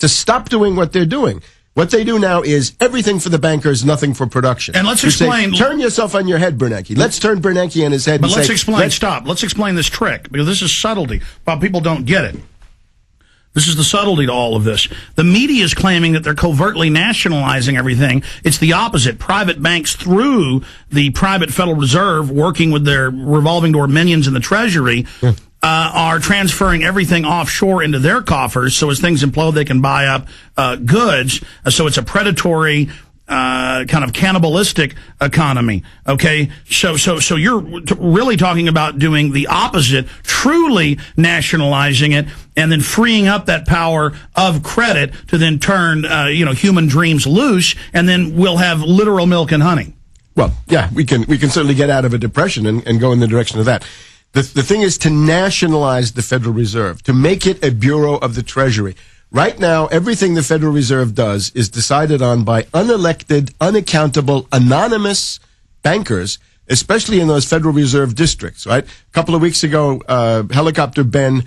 to stop doing what they're doing. What they do now is everything for the bankers, nothing for production. And let's explain. Turn yourself on your head, Bernanke. Let's turn Bernanke on his head. But let's explain. Stop. Let's explain this trick, because this is subtlety. But people don't get it. This is the subtlety to all of this. The media is claiming that they're covertly nationalizing everything. It's the opposite. Private banks, through the private Federal Reserve, working with their revolving door minions in the Treasury, are transferring everything offshore into their coffers. So as things implode, they can buy up goods. So it's a predatory, kind of cannibalistic economy. Okay, so you're really talking about doing the opposite, truly nationalizing it, and then freeing up that power of credit to then turn human dreams loose, and then we'll have literal milk and honey. Well, yeah, we can certainly get out of a depression and go in the direction of that. The thing is to nationalize the Federal Reserve, to make it a bureau of the Treasury. Right now, everything the Federal Reserve does is decided on by unelected, unaccountable, anonymous bankers, especially in those Federal Reserve districts, right? A couple of weeks ago, Helicopter Ben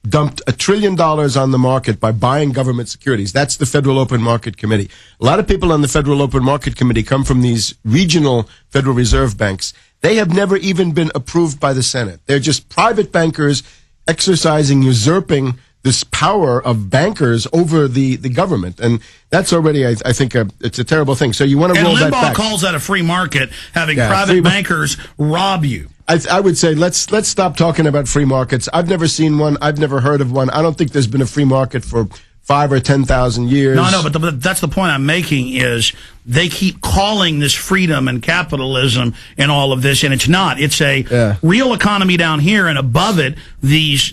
dumped $1 trillion on the market by buying government securities. That's the Federal Open Market Committee. A lot of people on the Federal Open Market Committee come from these regional Federal Reserve banks. They have never even been approved by the Senate. They're just private bankers usurping this power of bankers over the government. And that's already, I think, it's a terrible thing. So you want to roll that back. And Limbaugh calls that a free market, having private bankers rob you. I would say let's stop talking about free markets. I've never seen one. I've never heard of one. I don't think there's been a free market for 5 or 10,000 years. No, but that's the point I'm making, is they keep calling this freedom and capitalism and all of this, and it's not. It's a real economy down here, and above it, these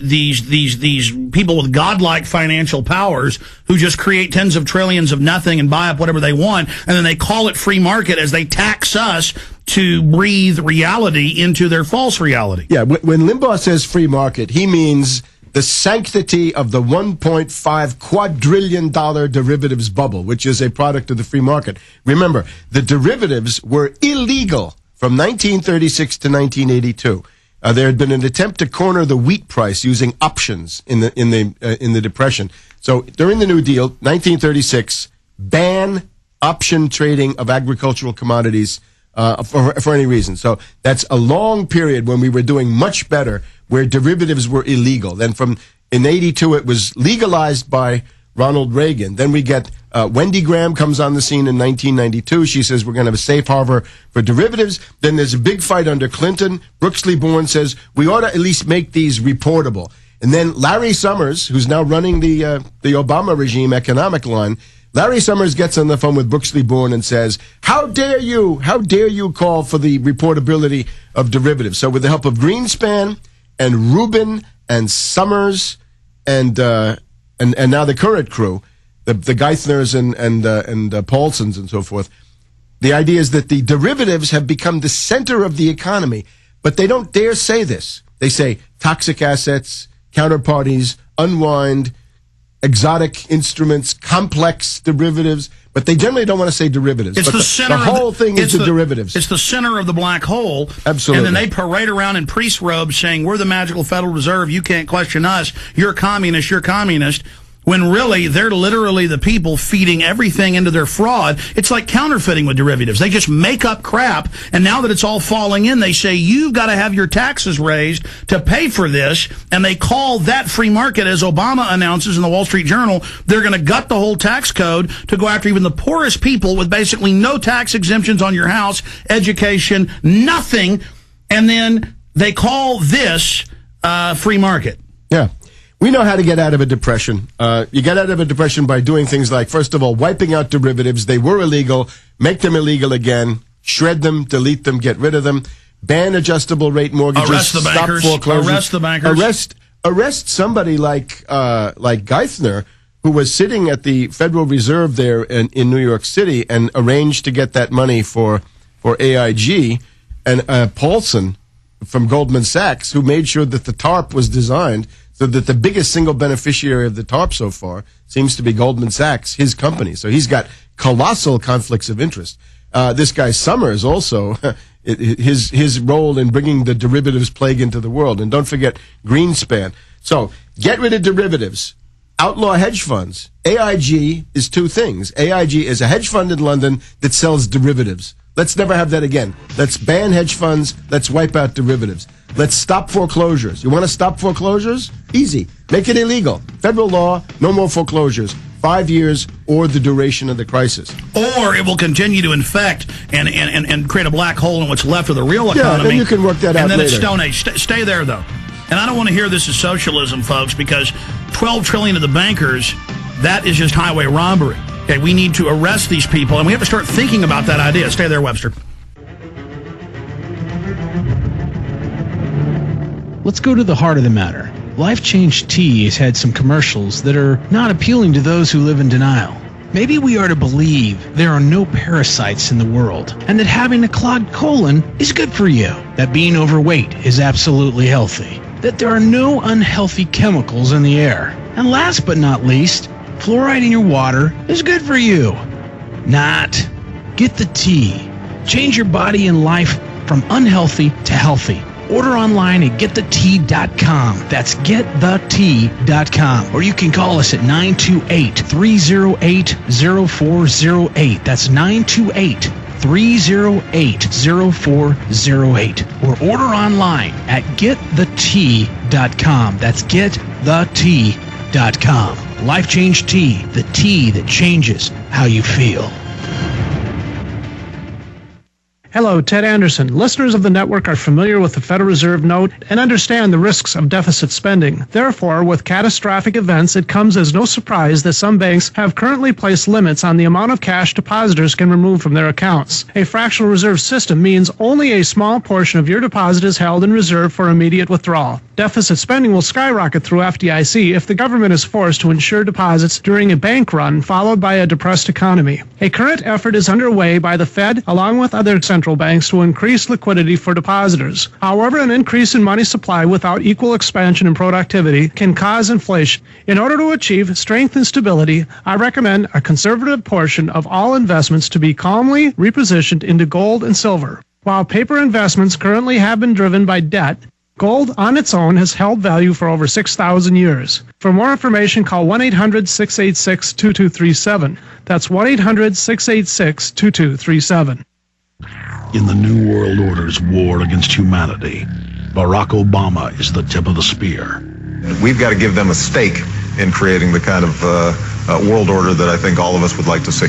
people with godlike financial powers who just create tens of trillions of nothing and buy up whatever they want, and then they call it free market as they tax us to breathe reality into their false reality. Yeah, when Limbaugh says free market, he means the sanctity of the $1.5 quadrillion derivatives bubble, which is a product of the free market. Remember, the derivatives were illegal from 1936 to 1982. There had been an attempt to corner the wheat price using options in the Depression. So during the New Deal, 1936, ban option trading of agricultural commodities for any reason. So that's a long period when we were doing much better, where derivatives were illegal. Then in 82, it was legalized by Ronald Reagan. Then we get Wendy Graham comes on the scene in 1992. She says we're going to have a safe harbor for derivatives. Then there's a big fight under Clinton. Brooksley Born says we ought to at least make these reportable. And then Larry Summers, who's now running the Obama regime economic line, Larry Summers gets on the phone with Brooksley Born and says, how dare you call for the reportability of derivatives? So with the help of Greenspan and Rubin and Summers and now the current crew, the Geithners and Paulsons and so forth, the idea is that the derivatives have become the center of the economy, but they don't dare say this. They say toxic assets, counterparties, unwind, exotic instruments, complex derivatives, but they generally don't want to say derivatives. It's but the whole thing is the derivatives. It's the center of the black hole. Absolutely. And then they parade around in priest robes saying, we're the magical Federal Reserve, you can't question us, you're communist, when really they're literally the people feeding everything into their fraud. It's like counterfeiting with derivatives. They just make up crap, and now that it's all falling in, they say, you've got to have your taxes raised to pay for this, and they call that free market, as Obama announces in the Wall Street Journal. They're going to gut the whole tax code to go after even the poorest people with basically no tax exemptions on your house, education, nothing, and then they call this free market. Yeah. We know how to get out of a depression. You get out of a depression by doing things like, first of all, wiping out derivatives. They were illegal. Make them illegal again. Shred them, delete them, get rid of them. Ban adjustable rate mortgages. Arrest the bankers. Stop foreclosures. Arrest the bankers. Arrest somebody like Geithner, who was sitting at the Federal Reserve there in New York City and arranged to get that money for AIG, and Paulson from Goldman Sachs, who made sure that the TARP was designed so that the biggest single beneficiary of the TARP so far seems to be Goldman Sachs, his company. So he's got colossal conflicts of interest. This guy Summers also, his role in bringing the derivatives plague into the world. And don't forget Greenspan. So get rid of derivatives. outlaw hedge funds. AIG is two things. AIG is a hedge fund in London that sells derivatives. Let's never have that again. Let's ban hedge funds. Let's wipe out derivatives. Let's stop foreclosures. You want to stop foreclosures? Easy. Make it illegal. Federal law, no more foreclosures. 5 years or the duration of the crisis. Or it will continue to infect and create a black hole in what's left of the real economy. Yeah, then you can work that out later. And then later. it's Stone Age. Stay there, though. And I don't want to hear this as socialism, folks, because $12 trillion to the bankers, that is just highway robbery. Okay, we need to arrest these people, and we have to start thinking about that idea. Stay there, Webster. Let's go to the heart of the matter. Life Change Tea has had some commercials that are not appealing to those who live in denial. Maybe we are to believe there are no parasites in the world, and that having a clogged colon is good for you, that being overweight is absolutely healthy, that there are no unhealthy chemicals in the air, and last but not least, fluoride in your water is good for you. Not. Get the tea. Change your body and life from unhealthy to healthy. Order online at getthetea.com. That's getthetea.com. Or you can call us at 928-308-0408. That's 928-308-0408. Or order online at getthetea.com. That's getthetea.com. Life Change Tea, the tea that changes how you feel. Hello, Ted Anderson. Listeners of the network are familiar with the Federal Reserve note and understand the risks of deficit spending. Therefore, with catastrophic events, it comes as no surprise that some banks have currently placed limits on the amount of cash depositors can remove from their accounts. A fractional reserve system means only a small portion of your deposit is held in reserve for immediate withdrawal. Deficit spending will skyrocket through FDIC if the government is forced to insure deposits during a bank run followed by a depressed economy. A current effort is underway by the Fed along with other central banks to increase liquidity for depositors. However, an increase in money supply without equal expansion in productivity can cause inflation. In order to achieve strength and stability, I recommend a conservative portion of all investments to be calmly repositioned into gold and silver. While paper investments currently have been driven by debt, gold on its own has held value for over 6,000 years. For more information, call 1-800-686-2237. That's 1-800-686-2237. In the New World Order's war against humanity, Barack Obama is the tip of the spear. We've got to give them a stake in creating the kind of world order that I think all of us would like to see.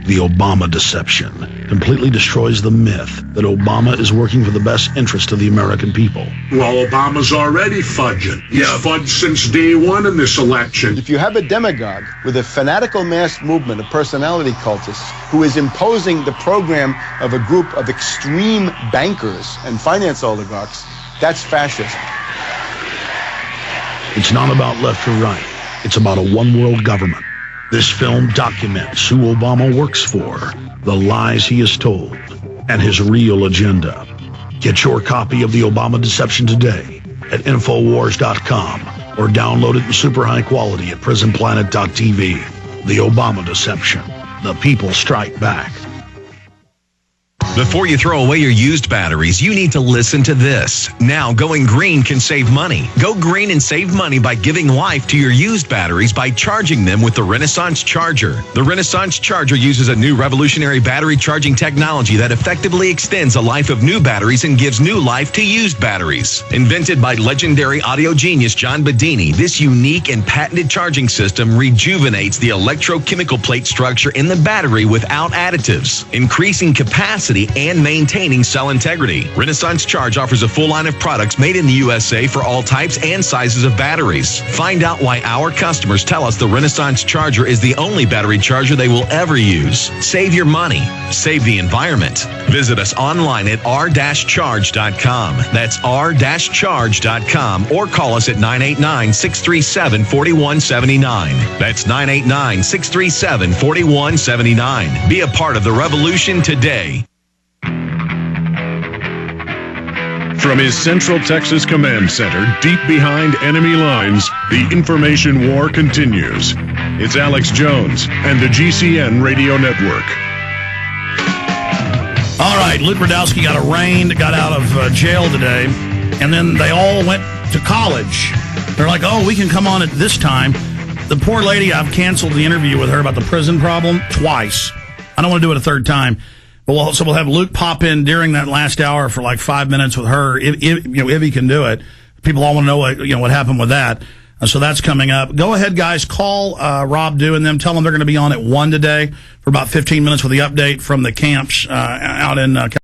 The Obama deception completely destroys the myth that Obama is working for the best interest of the American people. Well, Obama's already fudging. He's fudged since day one in this election. If you have a demagogue with a fanatical mass movement of personality cultists who is imposing the program of a group of extreme bankers and finance oligarchs, that's fascism. It's not about left or right. It's about a one-world government. This film documents who Obama works for, the lies he has told, and his real agenda. Get your copy of The Obama Deception today at Infowars.com or download it in super high quality at PrisonPlanet.tv. The Obama Deception. The people strike back. Before you throw away your used batteries, you need to listen to this. Now, going green can save money. Go green and save money by giving life to your used batteries by charging them with the Renaissance Charger. The Renaissance Charger uses a new revolutionary battery charging technology that effectively extends the life of new batteries and gives new life to used batteries. Invented by legendary audio genius John Bedini, this unique and patented charging system rejuvenates the electrochemical plate structure in the battery without additives, increasing capacity and maintaining cell integrity. Renaissance Charge offers a full line of products made in the USA for all types and sizes of batteries. Find out why our customers tell us the Renaissance Charger is the only battery charger they will ever use. Save your money. Save the environment. Visit us online at r-charge.com. That's r-charge.com or call us at 989-637-4179. That's 989-637-4179. Be a part of the revolution today. From his Central Texas Command Center, deep behind enemy lines, the information war continues. It's Alex Jones and the GCN Radio Network. All right, Luke Radowski got arraigned, got out of jail today, and then they all went to college. They're like, oh, we can come on at this time. The poor lady, I've canceled the interview with her about the prison problem twice. I don't want to do it a third time. But we'll have Luke pop in during that last hour for like 5 minutes with her, if he can do it. People all want to know what happened with that. So that's coming up. Go ahead, guys. Call Rob Dew and them. Tell them they're going to be on at 1 today for about 15 minutes with the update from the camps out in